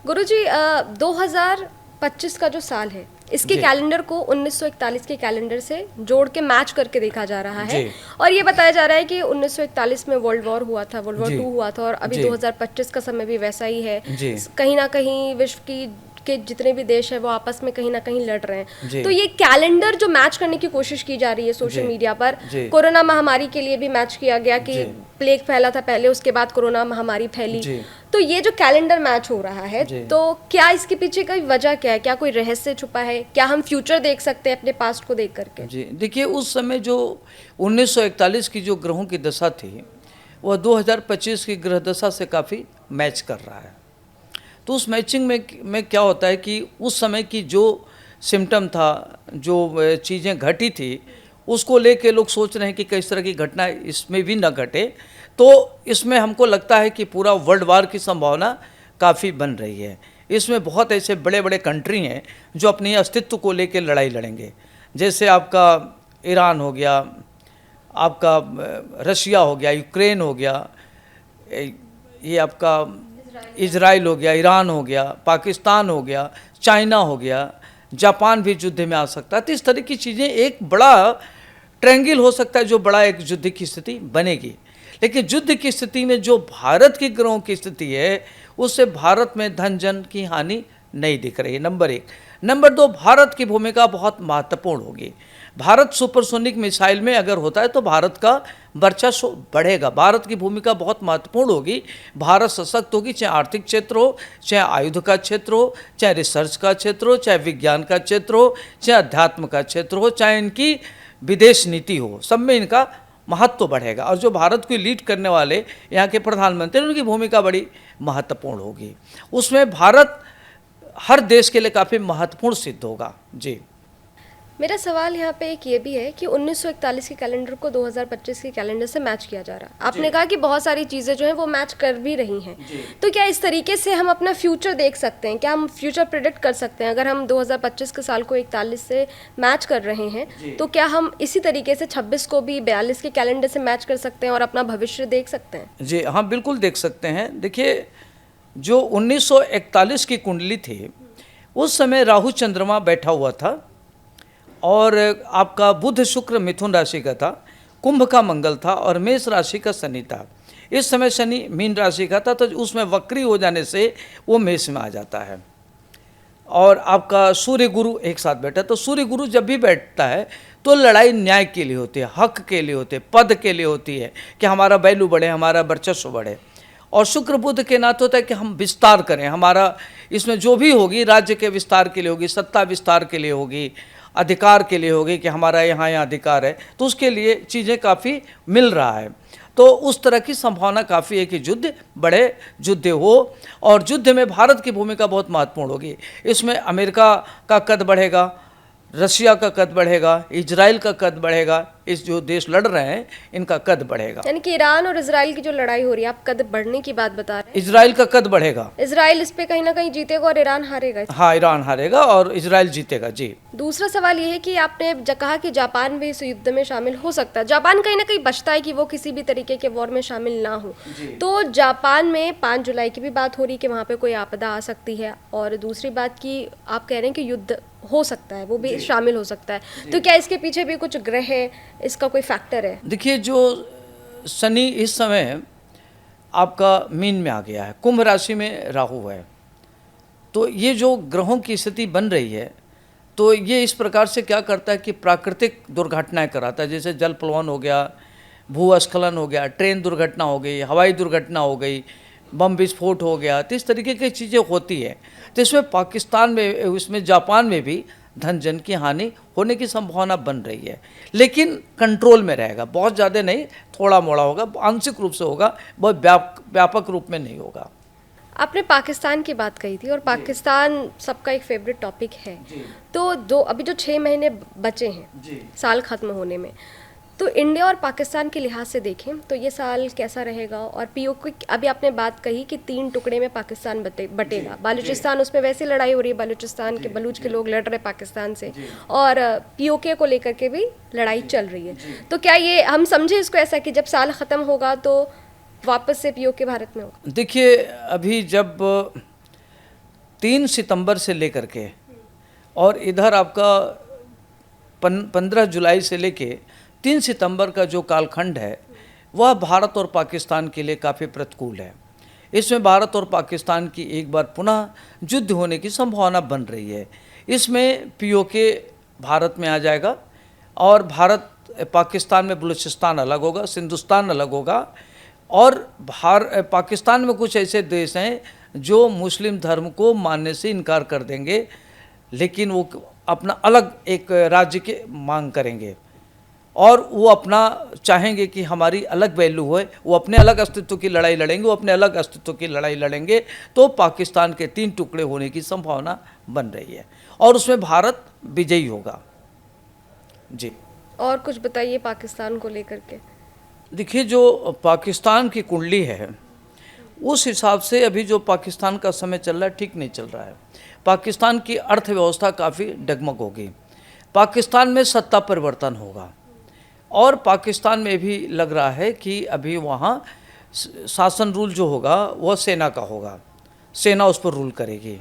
गुरुजी 2025 का जो साल है इसके कैलेंडर को 1941 के कैलेंडर से जोड़ के मैच करके देखा जा रहा है और ये बताया जा रहा है कि 1941 में वर्ल्ड वॉर हुआ था, वर्ल्ड वॉर 2 हुआ था और अभी 2025 का समय भी वैसा ही है। कहीं ना कहीं विश्व की के जितने भी देश है वो आपस में कहीं ना कहीं लड़ रहे हैं। तो ये कैलेंडर जो मैच करने की कोशिश की जा रही है सोशल मीडिया पर, कोरोना महामारी के लिए भी मैच किया गया कि प्लेग फैला था पहले, उसके बाद कोरोना महामारी फैली, तो ये जो कैलेंडर मैच हो रहा है तो क्या इसके पीछे कोई वजह क्या है, क्या कोई रहस्य छुपा है, क्या हम फ्यूचर देख सकते हैं अपने पास्ट को देख करके? जी देखिए, उस समय जो 1941 की जो ग्रहों की दशा थी वह 2025 की ग्रह दशा से काफ़ी मैच कर रहा है। तो उस मैचिंग में क्या होता है कि उस समय की जो सिम्टम था, जो चीज़ें घटी थी, उसको लेके लोग सोच रहे हैं कि किस तरह की घटना इसमें भी न घटे। तो इसमें हमको लगता है कि पूरा वर्ल्ड वार की संभावना काफ़ी बन रही है। इसमें बहुत ऐसे बड़े बड़े कंट्री हैं जो अपने अस्तित्व को लेके लड़ाई लड़ेंगे। जैसे आपका ईरान हो गया, आपका रशिया हो गया, यूक्रेन हो गया, ये आपका इजराइल हो गया, ईरान हो गया, पाकिस्तान हो गया, चाइना हो गया, जापान भी युद्ध में आ सकता है। तो इस तरह की चीज़ें, एक बड़ा ट्रायंगल हो सकता है जो बड़ा एक युद्ध की स्थिति बनेगी। लेकिन युद्ध की स्थिति में जो भारत के ग्रहों की स्थिति है उससे भारत में धन जन की हानि नहीं दिख रही है, नंबर 1। नंबर 2, भारत की भूमिका बहुत महत्वपूर्ण होगी। भारत सुपरसोनिक मिसाइल में अगर होता है तो भारत का वर्चस्व बढ़ेगा, भारत की भूमिका बहुत महत्वपूर्ण होगी। भारत सशक्त होगी, चाहे आर्थिक क्षेत्र हो, चाहे आयुध का क्षेत्र हो, चाहे रिसर्च का क्षेत्र हो, चाहे विज्ञान का क्षेत्र हो, चाहे अध्यात्म का क्षेत्र हो, चाहे इनकी विदेश नीति हो, सब में इनका महत्व बढ़ेगा। और जो भारत को लीड करने वाले यहाँ के प्रधानमंत्री, उनकी भूमिका बड़ी महत्वपूर्ण होगी। उसमें भारत हर देश के लिए काफ़ी महत्वपूर्ण सिद्ध होगा। जी, मेरा सवाल यहाँ पे एक ये भी है कि 1941 के कैलेंडर को 2025 के कैलेंडर से मैच किया जा रहा है। आपने कहा कि बहुत सारी चीज़ें जो हैं वो मैच कर भी रही हैं, तो क्या इस तरीके से हम अपना फ्यूचर देख सकते हैं? क्या हम फ्यूचर प्रेडिक्ट कर सकते हैं? अगर हम 2025 के साल को 41 से मैच कर रहे हैं तो क्या हम इसी तरीके से 26 को भी 42 के कैलेंडर से मैच कर सकते हैं और अपना भविष्य देख सकते हैं? जी हाँ, बिल्कुल देख सकते हैं। देखिए, जो 1941 की कुंडली थी उस समय राहु चंद्रमा बैठा हुआ था और आपका बुध शुक्र मिथुन राशि का था, कुंभ का मंगल था और मेष राशि का शनि था। इस समय शनि मीन राशि का था, तो उसमें वक्री हो जाने से वो मेष में आ जाता है। और आपका सूर्य गुरु एक साथ बैठा, तो सूर्य गुरु जब भी बैठता है तो लड़ाई न्याय के लिए होती है, हक के लिए होती है, पद के लिए होती है कि हमारा वैल्यू बढ़े, हमारा वर्चस्व बढ़े। और शुक्र बुध के नाते होता है कि हम विस्तार करें, हमारा इसमें जो भी होगी राज्य के विस्तार के लिए होगी, सत्ता विस्तार के लिए होगी, अधिकार के लिए होगी कि हमारा यहाँ अधिकार है, तो उसके लिए चीज़ें काफ़ी मिल रहा है। तो उस तरह की संभावना काफ़ी है कि युद्ध बड़े, युद्ध हो, और युद्ध में भारत की भूमिका बहुत महत्वपूर्ण होगी। इसमें अमेरिका का कद बढ़ेगा, रशिया का कद बढ़ेगा, इजराइल का कद बढ़ेगा, इस जो देश लड़ रहे हैं इनका कद बढ़ेगा। यानी कि ईरान और इजराइल की जो लड़ाई हो रही है, आप कद बढ़ने की बात बता रहे हैं। इजराइल का कद बढ़ेगा, इजराइल इस पे कहीं ना कहीं जीतेगा और ईरान हारेगा। हाँ, ईरान हारेगा और इजराइल जीतेगा। जी, दूसरा सवाल ये है कि आपने कहा कि जापान भी इस युद्ध में शामिल हो सकता है। जापान कहीं ना कहीं बचता है कि वो किसी भी तरीके के वॉर में शामिल ना हो। तो जापान में 5 जुलाई की भी बात हो रही कि वहाँ पे कोई आपदा आ सकती है, और दूसरी बात कि आप कह रहे हैं कि युद्ध हो सकता है, वो भी शामिल हो सकता है। तो क्या इसके पीछे भी कुछ ग्रह है, इसका कोई फैक्टर है? देखिए, जो शनि इस समय आपका मीन में आ गया है, कुंभ राशि में राहु है, तो ये जो ग्रहों की स्थिति बन रही है तो ये इस प्रकार से क्या करता है कि प्राकृतिक दुर्घटनाएं कराता है। जैसे जल प्लवन हो गया, भूस्खलन हो गया, ट्रेन दुर्घटना हो गई, हवाई दुर्घटना हो गई, बम विस्फोट हो गया, तो इस तरीके की चीज़ें होती है। तो इसमें पाकिस्तान में, उसमें जापान में भी धन जन की हानि होने की संभावना बन रही है, लेकिन कंट्रोल में रहेगा, बहुत ज़्यादा नहीं, थोड़ा मोड़ा होगा, आंशिक रूप से होगा, बहुत व्यापक रूप में नहीं होगा। आपने पाकिस्तान की बात कही थी और पाकिस्तान सबका एक फेवरेट टॉपिक है। तो अभी जो 6 महीने बचे हैं साल खत्म होने में, तो इंडिया और पाकिस्तान के लिहाज से देखें तो ये साल कैसा रहेगा? और पीओके, अभी आपने बात कही कि 3 टुकड़े में पाकिस्तान बटेगा। बलूचिस्तान, उसमें वैसी लड़ाई हो रही है, बलूचिस्तान के बलूच के लोग लड़ रहे पाकिस्तान से, और पीओके को लेकर के भी लड़ाई चल रही है। तो क्या ये हम समझे इसको ऐसा कि जब साल ख़त्म होगा तो वापस से पीओके भारत में होगा? देखिए, अभी जब 3 सितंबर से लेकर के और इधर आपका 15 जुलाई से लेके 3 सितंबर का जो कालखंड है वह भारत और पाकिस्तान के लिए काफ़ी प्रतिकूल है। इसमें भारत और पाकिस्तान की एक बार पुनः युद्ध होने की संभावना बन रही है। इसमें पीओके भारत में आ जाएगा और भारत पाकिस्तान में बलूचिस्तान अलग होगा, सिंधुस्तान अलग होगा और पाकिस्तान में कुछ ऐसे देश हैं जो मुस्लिम धर्म को मानने से इनकार कर देंगे, लेकिन वो अपना अलग एक राज्य के मांग करेंगे और वो अपना चाहेंगे कि हमारी अलग वैल्यू होए, वो अपने अलग अस्तित्व की लड़ाई लड़ेंगे, वो अपने अलग अस्तित्व की लड़ाई लड़ेंगे। तो पाकिस्तान के 3 टुकड़े होने की संभावना बन रही है और उसमें भारत विजयी होगा। जी, और कुछ बताइए पाकिस्तान को लेकर के। देखिए, जो पाकिस्तान की कुंडली है उस हिसाब से अभी जो पाकिस्तान का समय चल रहा है ठीक नहीं चल रहा है। पाकिस्तान की अर्थव्यवस्था काफ़ी डगमग होगी, पाकिस्तान में सत्ता परिवर्तन होगा और पाकिस्तान में भी लग रहा है कि अभी वहाँ शासन रूल जो होगा वह सेना का होगा, सेना उस पर रूल करेगी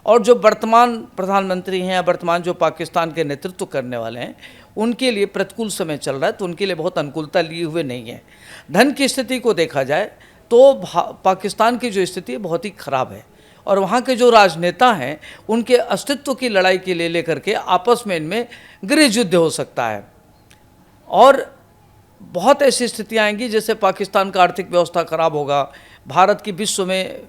और जो वर्तमान प्रधानमंत्री हैं या वर्तमान जो पाकिस्तान के नेतृत्व करने वाले हैं उनके लिए प्रतिकूल समय चल रहा है, तो उनके लिए बहुत अनुकूलता लिए हुए नहीं है। धन की स्थिति को देखा जाए तो पाकिस्तान की जो स्थिति है बहुत ही ख़राब है और वहाँ के जो राजनेता हैं उनके अस्तित्व की लड़ाई के लिए लेकर के आपस में इनमें गृह युद्ध हो सकता है और बहुत ऐसी स्थितियाँ आएंगी जैसे पाकिस्तान का आर्थिक व्यवस्था खराब होगा, भारत की विश्व में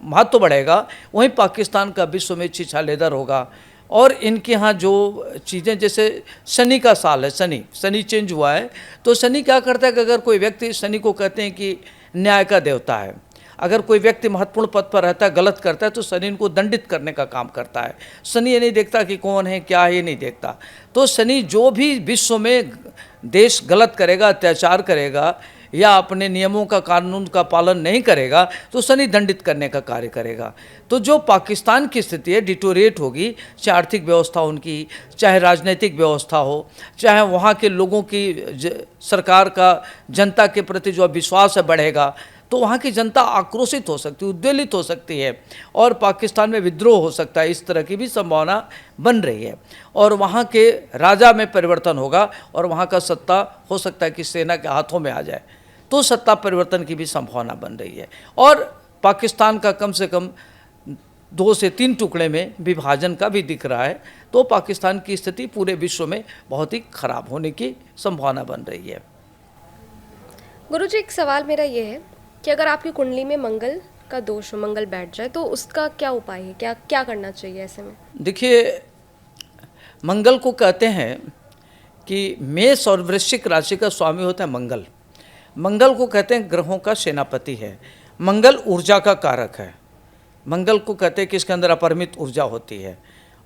महत्व बढ़ेगा, वहीं पाकिस्तान का विश्व में छिछालेदर होगा और इनके यहाँ जो चीज़ें जैसे शनि का साल है, शनि चेंज हुआ है, तो शनि क्या करता है कि अगर कोई व्यक्ति, शनि को कहते हैं कि न्याय का देवता है, अगर कोई व्यक्ति महत्वपूर्ण पद पर रहता है, गलत करता है तो शनि इनको दंडित करने का काम करता है। शनि ये नहीं देखता कि कौन है क्या है, ये नहीं देखता। तो शनि जो भी विश्व में देश गलत करेगा, अत्याचार करेगा या अपने नियमों का, कानून का पालन नहीं करेगा तो शनि दंडित करने का कार्य करेगा। तो जो पाकिस्तान की स्थिति है डिटोरेट होगी, चाहे आर्थिक व्यवस्था उनकी, चाहे राजनीतिक व्यवस्था हो, चाहे वहाँ के लोगों की सरकार का जनता के प्रति जो विश्वास है बढ़ेगा, तो वहाँ की जनता आक्रोशित हो सकती है, उद्वेलित हो सकती है और पाकिस्तान में विद्रोह हो सकता है। इस तरह की भी संभावना बन रही है और वहाँ के राजा में परिवर्तन होगा और वहाँ का सत्ता हो सकता है कि सेना के हाथों में आ जाए, तो सत्ता परिवर्तन की भी संभावना बन रही है और पाकिस्तान का कम से कम 2 से 3 टुकड़े में विभाजन का भी दिख रहा है। तो पाकिस्तान की स्थिति पूरे विश्व में बहुत ही खराब होने की संभावना बन रही है। गुरुजी, एक सवाल मेरा ये है कि अगर आपकी कुंडली में मंगल का दोष हो, मंगल बैठ जाए, तो उसका क्या उपाय है, क्या करना चाहिए ऐसे में? देखिए, मंगल को कहते हैं कि मेष और वृश्चिक राशि का स्वामी होता है मंगल। मंगल को कहते हैं ग्रहों का सेनापति है। मंगल ऊर्जा का कारक है। मंगल को कहते हैं कि इसके अंदर अपरिमित ऊर्जा होती है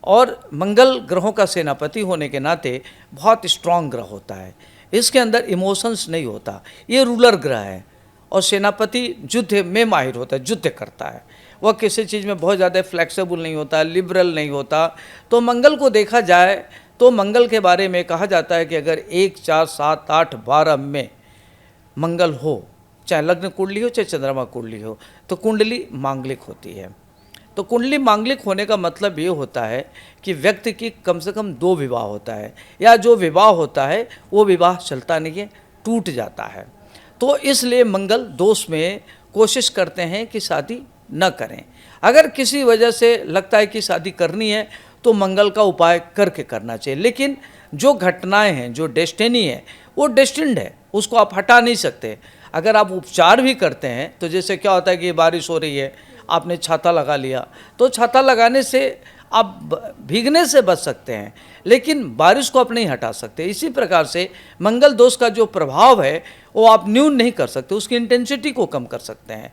और मंगल ग्रहों का सेनापति होने के नाते बहुत स्ट्रांग ग्रह होता है। इसके अंदर इमोशंस नहीं होता, ये रूलर ग्रह है और सेनापति युद्ध में माहिर होता है, युद्ध करता है। वह किसी चीज़ में बहुत ज़्यादा फ्लेक्सिबल नहीं होता, लिबरल नहीं होता। तो मंगल को देखा जाए तो मंगल के बारे में कहा जाता है कि अगर 1, 4, 7, 8, 12 में मंगल हो, चाहे लग्न कुंडली हो चाहे चंद्रमा कुंडली हो, तो कुंडली मांगलिक होती है। तो कुंडली मांगलिक होने का मतलब ये होता है कि व्यक्ति की कम से कम 2 विवाह होता है या जो विवाह होता है वो विवाह चलता नहीं है, टूट जाता है। तो इसलिए मंगल दोष में कोशिश करते हैं कि शादी न करें। अगर किसी वजह से लगता है कि शादी करनी है तो मंगल का उपाय करके करना चाहिए। लेकिन जो घटनाएं हैं, जो डेस्टिनी है, वो डेस्टिन्ड है, उसको आप हटा नहीं सकते। अगर आप उपचार भी करते हैं तो जैसे क्या होता है कि बारिश हो रही है, आपने छाता लगा लिया, तो छाता लगाने से आप भीगने से बच सकते हैं, लेकिन बारिश को आप नहीं हटा सकते। इसी प्रकार से मंगल दोष का जो प्रभाव है वो आप न्यून नहीं कर सकते, उसकी इंटेंसिटी को कम कर सकते हैं।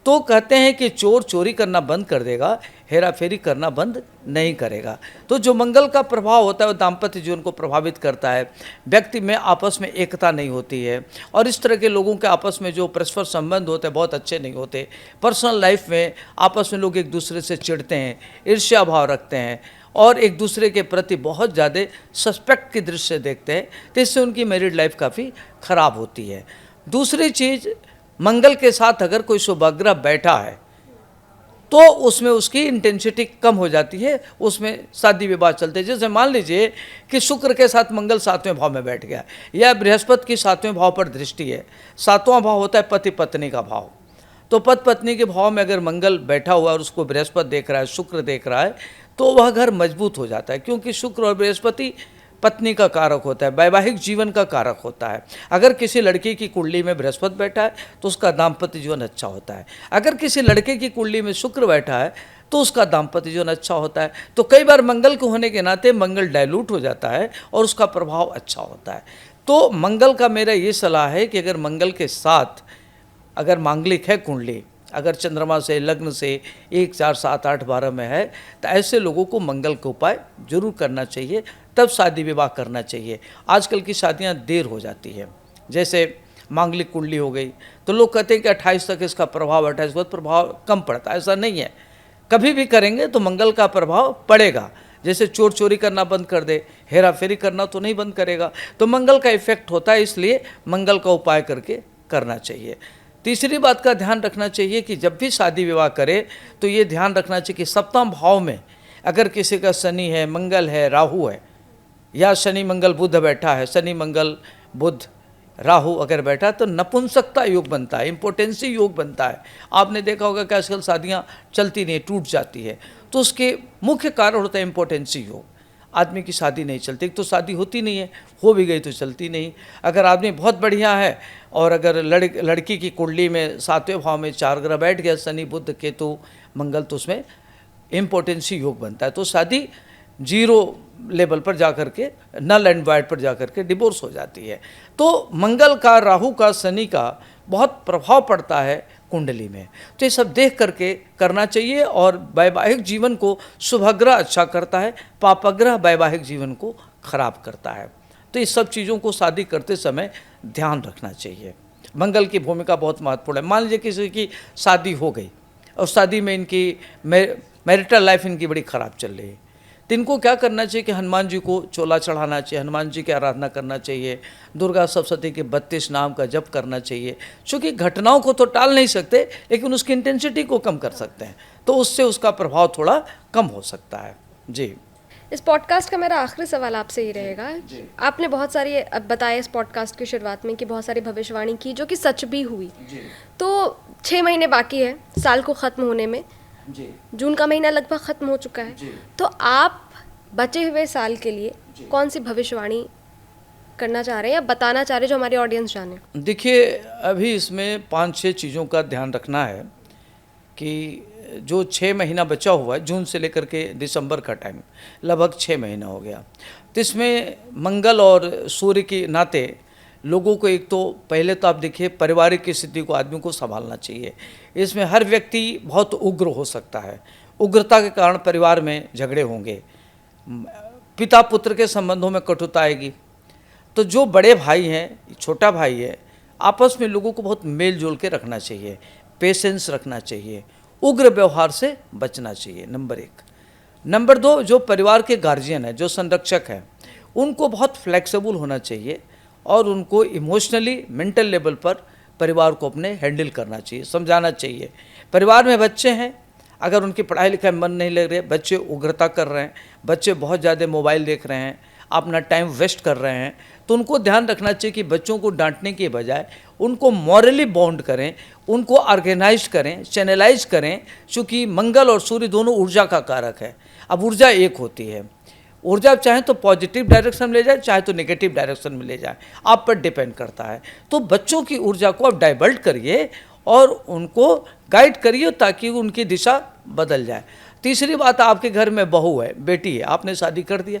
तो कहते हैं कि चोर चोरी करना बंद कर देगा, हेरा फेरी करना बंद नहीं करेगा। तो जो मंगल का प्रभाव होता है वो दाम्पत्य जीवन को प्रभावित करता है, व्यक्ति में आपस में एकता नहीं होती है और इस तरह के लोगों के आपस में जो परस्पर संबंध होते हैं बहुत अच्छे नहीं होते। पर्सनल लाइफ में आपस में लोग एक दूसरे से चिढ़ते हैं, ईर्ष्या भाव रखते हैं और एक दूसरे के प्रति बहुत ज़्यादा सस्पेक्ट की दृष्टि से देखते हैं, तो इससे उनकी मैरिड लाइफ काफ़ी ख़राब होती है। दूसरी चीज़, मंगल के साथ अगर कोई शुभाग्रह बैठा है तो उसमें उसकी इंटेंसिटी कम हो जाती है, उसमें शादी विवाह चलते हैं। जैसे मान लीजिए कि शुक्र के साथ मंगल 7वें भाव में बैठ गया, या बृहस्पति की 7वें भाव पर दृष्टि है। 7वां भाव होता है पति पत्नी का भाव, तो पति पत्नी के भाव में अगर मंगल बैठा हुआ और उसको बृहस्पति देख रहा है, शुक्र देख रहा है, तो वह घर मजबूत हो जाता है, क्योंकि शुक्र और बृहस्पति पत्नी का कारक होता है, वैवाहिक जीवन का कारक होता है। अगर किसी लड़की की कुंडली में बृहस्पति बैठा है तो उसका दाम्पत्य जीवन अच्छा होता है। अगर किसी लड़के की कुंडली में शुक्र बैठा है तो उसका दाम्पत्य जीवन अच्छा होता है। तो कई बार मंगल के होने के नाते मंगल डाइल्यूट हो जाता है और उसका प्रभाव अच्छा होता है। तो मंगल का मेरा ये सलाह है कि अगर मंगल के साथ अगर मांगलिक है कुंडली, अगर चंद्रमा से लग्न से 1, 4, 7, 8, 12 में है, तो ऐसे लोगों को मंगल का उपाय जरूर करना चाहिए, तब शादी विवाह करना चाहिए। आजकल की शादियां देर हो जाती है। जैसे मांगलिक कुंडली हो गई तो लोग कहते हैं कि 28 तक इसका प्रभाव, 28 के बाद प्रभाव कम पड़ता है। ऐसा नहीं है, कभी भी करेंगे तो मंगल का प्रभाव पड़ेगा। जैसे चोर चोरी करना बंद कर दे, हेरा फेरी करना तो नहीं बंद करेगा, तो मंगल का इफेक्ट होता है, इसलिए मंगल का उपाय करके करना चाहिए। तीसरी बात का ध्यान रखना चाहिए कि जब भी शादी विवाह करे तो ये ध्यान रखना चाहिए कि सप्तम भाव में अगर किसी का शनि है, मंगल है, राहु है, या शनि मंगल बुध बैठा है, शनि मंगल बुध राहु अगर बैठा तो नपुंसकता योग बनता है, इम्पोर्टेंसी योग बनता है। आपने देखा होगा कि आजकल शादियाँ चलती नहीं, टूट जाती है, तो उसके मुख्य कारण होता है इम्पोर्टेंसी योग। आदमी की शादी नहीं चलती, एक तो शादी होती नहीं है, हो भी गई तो चलती नहीं। अगर आदमी बहुत बढ़िया है और अगर लड़की की कुंडली में 7वें भाव में 4 ग्रह बैठ गया, शनि बुध केतु मंगल, तो उसमें इम्पोर्टेंसी योग बनता है, तो शादी 0 लेवल पर जाकर के, नल एंड वाइड पर जाकर के डिवोर्स हो जाती है। तो मंगल का, राहु का, शनि का बहुत प्रभाव पड़ता है कुंडली में। तो ये सब देख करके करना चाहिए, और वैवाहिक जीवन को शुभग्रह अच्छा करता है, पापग्रह वैवाहिक जीवन को खराब करता है। तो इस सब चीज़ों को शादी करते समय ध्यान रखना चाहिए। मंगल की भूमिका बहुत महत्वपूर्ण है। मान लीजिए किसी की शादी हो गई और शादी में इनकी मैरिटल लाइफ इनकी बड़ी ख़राब चल रही है, तो इनको क्या करना चाहिए कि हनुमान जी को चोला चढ़ाना चाहिए, हनुमान जी की आराधना करना चाहिए, दुर्गा सप्तशती के 32 नाम का जप करना चाहिए। क्योंकि घटनाओं को तो टाल नहीं सकते, लेकिन उसकी इंटेंसिटी को कम कर सकते हैं, तो उससे उसका प्रभाव थोड़ा कम हो सकता है। जी, इस पॉडकास्ट का मेरा आखिरी सवाल आपसे ही रहेगा। आपने बहुत सारी बताया इस पॉडकास्ट की शुरुआत में कि बहुत सारी भविष्यवाणी की जो कि सच भी हुई। तो 6 महीने बाकी है साल को ख़त्म होने में। जून का महीना लगभग ख़त्म हो चुका है, तो आप बचे हुए साल के लिए कौन सी भविष्यवाणी करना चाह रहे हैं या बताना चाह रहे हैं जो हमारी ऑडियंस जाने? देखिए, अभी इसमें 5-6 चीज़ों का ध्यान रखना है कि जो 6 महीना बचा हुआ है, जून से लेकर के दिसंबर का टाइम लगभग 6 महीना हो गया, तो इसमें मंगल और सूर्य के नाते लोगों को, एक तो पहले तो आप देखिए पारिवारिक स्थिति को आदमी को संभालना चाहिए। इसमें हर व्यक्ति बहुत उग्र हो सकता है, उग्रता के कारण परिवार में झगड़े होंगे, पिता पुत्र के संबंधों में कटुता आएगी। तो जो बड़े भाई हैं, छोटा भाई है, आपस में लोगों को बहुत मेल जोल के रखना चाहिए, पेशेंस रखना चाहिए, उग्र व्यवहार से बचना चाहिए, नंबर 1। नंबर 2, जो परिवार के गार्जियन हैं, जो संरक्षक हैं, उनको बहुत फ्लेक्सिबल होना चाहिए और उनको इमोशनली, मेंटल लेवल पर परिवार को अपने हैंडल करना चाहिए, समझाना चाहिए। परिवार में बच्चे हैं, अगर उनकी पढ़ाई लिखाई में मन नहीं लग रही है, बच्चे उग्रता कर रहे हैं, बच्चे बहुत ज़्यादा मोबाइल देख रहे हैं, अपना टाइम वेस्ट कर रहे हैं, तो उनको ध्यान रखना चाहिए कि बच्चों को डांटने के बजाय उनको मॉरली बाउंड करें, उनको ऑर्गेनाइज करें, चैनलाइज करें, क्योंकि मंगल और सूर्य दोनों ऊर्जा का कारक है। अब ऊर्जा एक होती है, ऊर्जा आप चाहें तो पॉजिटिव डायरेक्शन में ले जाए, चाहे तो नेगेटिव डायरेक्शन में ले जाए, आप पर डिपेंड करता है। तो बच्चों की ऊर्जा को आप डाइवर्ट करिए और उनको गाइड करिए ताकि उनकी दिशा बदल जाए। तीसरी बात, आपके घर में बहू है, बेटी है, आपने शादी कर दिया,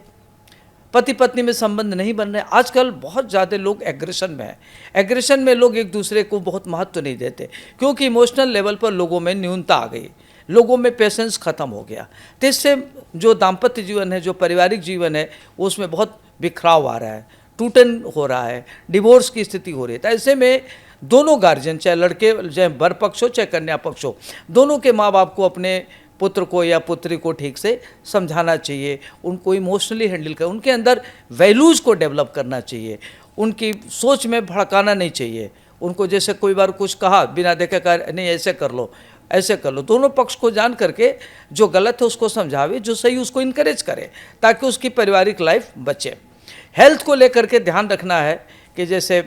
पति पत्नी में संबंध नहीं बन रहे। आजकल बहुत ज़्यादा लोग एग्रेशन में हैं, एग्रेशन में लोग एक दूसरे को बहुत महत्व नहीं देते, क्योंकि इमोशनल लेवल पर लोगों में न्यूनता आ गई, लोगों में पेशेंस ख़त्म हो गया। तो इससे जो दाम्पत्य जीवन है, जो पारिवारिक जीवन है, उसमें बहुत बिखराव आ रहा है, टूटन हो रहा है, डिवोर्स की स्थिति हो रही है। तो ऐसे में दोनों गार्जियन, चाहे लड़के, चाहे वर पक्ष हो, चाहे कन्या पक्ष हो, दोनों के माँ बाप को अपने पुत्र को या पुत्री को ठीक से समझाना चाहिए, उनको इमोशनली हैंडल कर, उनके अंदर वैल्यूज़ को डेवलप करना चाहिए, उनकी सोच में भड़काना नहीं चाहिए। उनको जैसे कोई बार कुछ कहा बिना देखे कहा नहीं ऐसे कर लो, ऐसे कर लो। दोनों पक्ष को जान करके जो गलत है उसको समझावे, जो सही उसको इनकरेज करे, ताकि उसकी पारिवारिक लाइफ बचे। हेल्थ को लेकर के ध्यान रखना है कि जैसे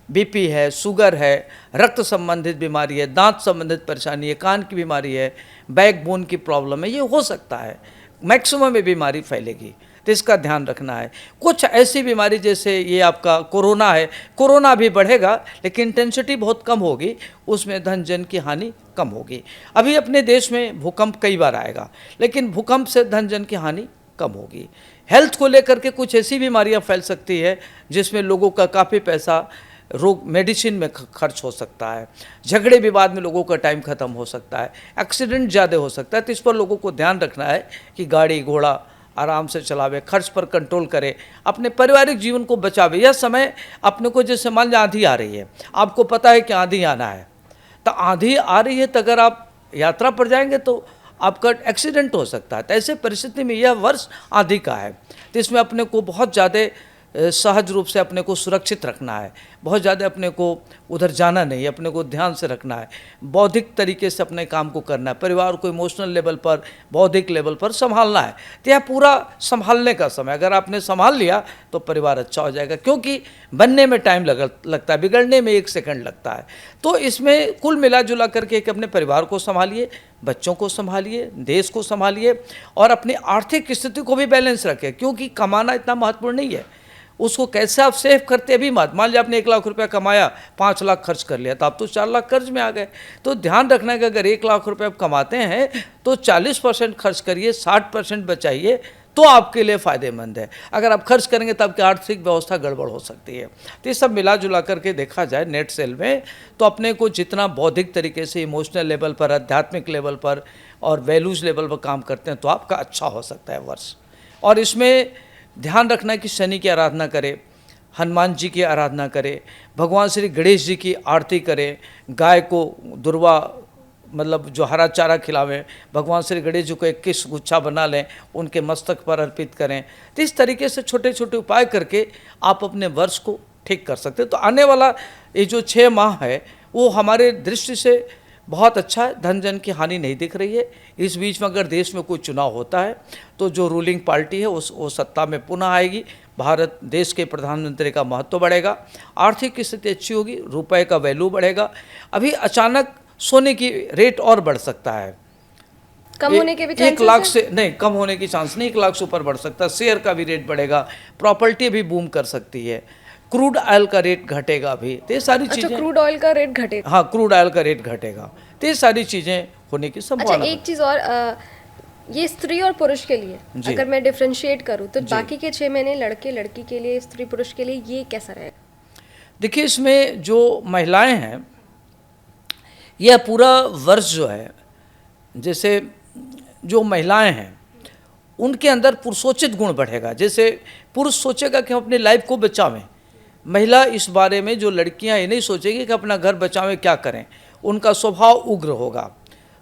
बीपी है, शुगर है, रक्त संबंधित बीमारी है, दांत संबंधित परेशानी है, कान की बीमारी है, बैक बोन की प्रॉब्लम है, ये हो सकता है, मैक्सिमम में बीमारी फैलेगी, तो इसका ध्यान रखना है। कुछ ऐसी बीमारी जैसे ये आपका कोरोना है, कोरोना भी बढ़ेगा लेकिन इंटेंसिटी बहुत कम होगी, उसमें धन जन की हानि कम होगी। अभी अपने देश में भूकंप कई बार आएगा, लेकिन भूकंप से धन जन की हानि कम होगी। हेल्थ को लेकर के कुछ ऐसी बीमारियां फैल सकती है जिसमें लोगों का काफ़ी पैसा रोग मेडिसिन में खर्च हो सकता है, झगड़े विवाद में लोगों का टाइम खत्म हो सकता है, एक्सीडेंट ज़्यादा हो सकता है। तो इस पर लोगों को ध्यान रखना है कि गाड़ी घोड़ा आराम से चलावे, खर्च पर कंट्रोल करे, अपने पारिवारिक जीवन को बचावे। यह समय अपने को, जैसे मान लीजिए आंधी आ रही है, आपको पता है कि आंधी आना है, तो आंधी आ रही है तो अगर आप यात्रा पर जाएंगे तो आपका एक्सीडेंट हो सकता है। तो ऐसे परिस्थिति में यह वर्ष आंधी का है, तो इसमें अपने को बहुत ज़्यादा सहज रूप से अपने को सुरक्षित रखना है, बहुत ज़्यादा अपने को उधर जाना नहीं, अपने को ध्यान से रखना है, बौद्धिक तरीके से अपने काम को करना है, परिवार को इमोशनल लेवल पर, बौद्धिक लेवल पर संभालना है। तो यह पूरा संभालने का समय, अगर आपने संभाल लिया तो परिवार अच्छा हो जाएगा, क्योंकि बनने में टाइम लगता है, बिगड़ने में 1 सेकंड लगता है। तो इसमें कुल मिला जुला करके एक अपने परिवार को संभालिए, बच्चों को संभालिए, देश को संभालिए, और अपनी आर्थिक स्थिति को भी बैलेंस रखें, क्योंकि कमाना इतना महत्वपूर्ण नहीं है, उसको कैसे आप सेव करते भी मत। मान लीजिए आपने 1 लाख रुपया कमाया, 5 लाख खर्च कर लिया, तो आप तो 4 लाख कर्ज में आ गए। तो ध्यान रखना है कि अगर 1 लाख रुपये आप कमाते हैं तो 40% खर्च करिए, 60% बचाइए, तो आपके लिए फ़ायदेमंद है। अगर आप खर्च करेंगे तो आपकी आर्थिक व्यवस्था गड़बड़ हो सकती है। तो ये सब मिला जुला करके देखा जाए नेट सेल में, तो अपने को जितना बौद्धिक तरीके से, इमोशनल लेवल पर, आध्यात्मिक लेवल पर और वैल्यूज़ लेवल पर काम करते हैं तो आपका अच्छा हो सकता है वर्ष। और इसमें ध्यान रखना है कि शनि की आराधना करें, हनुमान जी की आराधना करें, भगवान श्री गणेश जी की आरती करें, गाय को दुर्वा मतलब जो हरा चारा खिलावें, भगवान श्री गणेश जी को 21 गुच्छा बना लें, उनके मस्तक पर अर्पित करें। तो इस तरीके से छोटे छोटे उपाय करके आप अपने वर्ष को ठीक कर सकते हैं। तो आने वाला ये जो 6 माह है वो हमारे दृष्टि से बहुत अच्छा है, धन जन की हानि नहीं दिख रही है। इस बीच में अगर देश में कोई चुनाव होता है तो जो रूलिंग पार्टी है वो सत्ता में पुनः आएगी, भारत देश के प्रधानमंत्री का महत्व बढ़ेगा, आर्थिक स्थिति अच्छी होगी, रुपए का वैल्यू बढ़ेगा। अभी अचानक सोने की रेट और बढ़ सकता है, कम होने के भी 1 लाख से नहीं, कम होने की चांस नहीं, 1 लाख से ऊपर बढ़ सकता है। शेयर का भी रेट बढ़ेगा, प्रॉपर्टी भी बूम कर सकती है, क्रूड ऑयल का रेट घटेगा भी। तो ये सारी चीजें, क्रूड ऑयल का रेट घटेगा, हाँ क्रूड ऑयल का रेट घटेगा, तो ये सारी चीजें होने की संभावना। अच्छा, एक चीज और, ये स्त्री और पुरुष के लिए अगर मैं डिफरेंशिएट करूँ तो बाकी के 6 महीने लड़के लड़की के लिए, स्त्री पुरुष के लिए ये कैसा रहेगा? देखिए, इसमें जो महिलाएं हैं, यह पूरा वर्ष जो है, जैसे जो महिलाएं हैं उनके अंदर पुरुषोचित गुण बढ़ेगा। जैसे पुरुष सोचेगा कि हम अपनी लाइफ को बचावें, महिला इस बारे में, जो लड़कियां ये नहीं सोचेगी कि अपना घर बचावें, क्या करें, उनका स्वभाव उग्र होगा।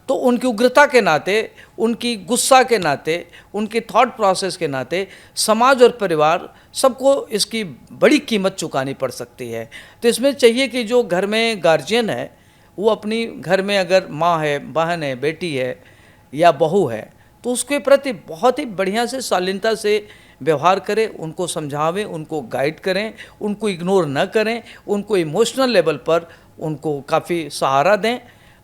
तो उनकी उग्रता के नाते, उनकी गुस्सा के नाते, उनकी थॉट प्रोसेस के नाते समाज और परिवार सबको इसकी बड़ी कीमत चुकानी पड़ सकती है। तो इसमें चाहिए कि जो घर में गार्जियन है वो अपनी घर में अगर माँ है, बहन है, बेटी है या बहू है, तो उसके प्रति बहुत ही बढ़िया से, शालीनता से व्यवहार करें, उनको समझावें, उनको गाइड करें, उनको इग्नोर न करें, उनको इमोशनल लेवल पर उनको काफ़ी सहारा दें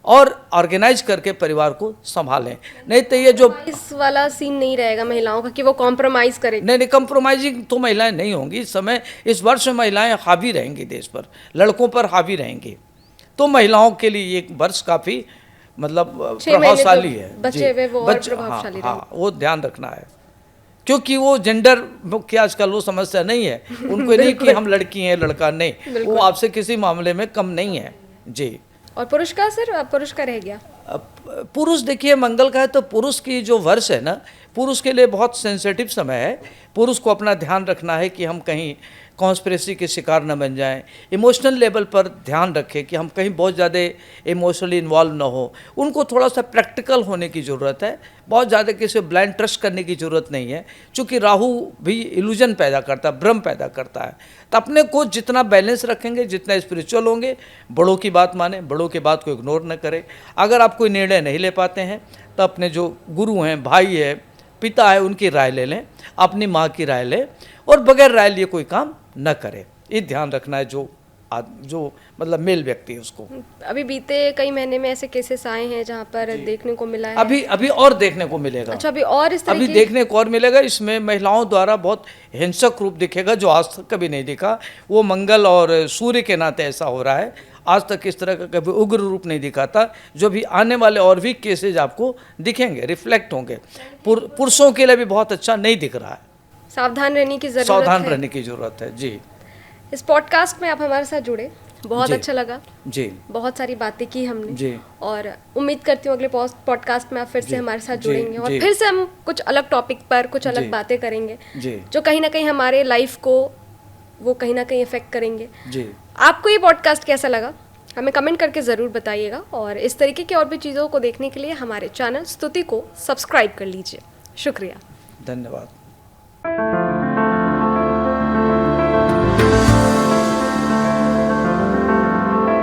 और ऑर्गेनाइज करके परिवार को संभालें। नहीं तो ये जो इस वाला सीन नहीं रहेगा महिलाओं का कि वो कॉम्प्रोमाइज़ करें। नहीं, कंप्रोमाइजिंग तो महिलाएं नहीं होंगी इस समय। इस वर्ष में महिलाएं हावी रहेंगी देश पर, लड़कों पर हावी रहेंगी। तो महिलाओं के लिए ये वर्ष काफ़ी मतलब प्रभावशाली है। बच्चे वे वो और प्रभावशाली रहेंगे। हाँ, वो ध्यान रखना है, क्योंकि वो जेंडर की आजकल वो समस्या नहीं है, उनको नहीं कि हम लड़की हैं लड़का नहीं, वो आपसे किसी मामले में कम नहीं है जी। और पुरुष का सर, पुरुष का रह गया। पुरुष देखिए, मंगल का है तो पुरुष की जो वर्ष है ना, पुरुष के लिए बहुत सेंसिटिव समय है। पुरुष को अपना ध्यान रखना है कि हम कहीं कॉन्स्पिरेसी के शिकार न बन जाएं, इमोशनल लेवल पर ध्यान रखें कि हम कहीं बहुत ज़्यादा इमोशनली इन्वॉल्व ना हो। उनको थोड़ा सा प्रैक्टिकल होने की ज़रूरत है, बहुत ज़्यादा किसी ब्लाइंड ट्रस्ट करने की ज़रूरत नहीं है, क्योंकि राहु भी इल्यूजन पैदा करता है, भ्रम पैदा करता है। तो अपने को जितना बैलेंस रखेंगे, जितना स्पिरिचुअल होंगे, बड़ों की बात माने, बड़ों की बात को इग्नोर न करें। अगर आप कोई निर्णय नहीं ले पाते हैं तो अपने जो गुरु हैं, भाई है, पिता है, उनकी राय ले लें, अपनी माँ की राय लें, और बगैर राय लिए कोई काम न करें। ये ध्यान रखना है जो मतलब मेल व्यक्ति है उसको। अभी बीते कई महीने में ऐसे केसेस आए हैं जहाँ पर देखने को मिला है। अभी और देखने को मिलेगा। अच्छा, अभी और इस तरह अभी देखने को और मिलेगा। इसमें महिलाओं द्वारा बहुत हिंसक रूप दिखेगा जो आज तक कभी नहीं दिखा। वो मंगल और सूर्य के नाते ऐसा हो रहा है, आज तक इस तरह का कभी उग्र रूप नहीं दिखा था। जो भी आने वाले और भी केसेज आपको दिखेंगे, रिफ्लेक्ट होंगे। पुरुषों के लिए भी बहुत अच्छा नहीं दिख रहा है। सावधान रहने की जरूरत है। सावधान रहने की जरूरत है जी। इस पॉडकास्ट में आप हमारे साथ जुड़े, बहुत अच्छा लगा जी। बहुत सारी बातें की हमने जी। और उम्मीद करती हूँ अगले पॉडकास्ट में आप फिर से हमारे साथ जुड़ेंगे और फिर से हम कुछ अलग टॉपिक पर कुछ अलग बातें करेंगे जो कहीं ना कहीं हमारे लाइफ को वो कहीं ना कहीं इफेक्ट करेंगे जी। आपको ये पॉडकास्ट कैसा लगा हमें कमेंट करके ज़रूर बताइएगा और इस तरीके की और भी चीज़ों को देखने के लिए हमारे चैनल स्तुति को सब्सक्राइब कर लीजिए। शुक्रिया, धन्यवाद।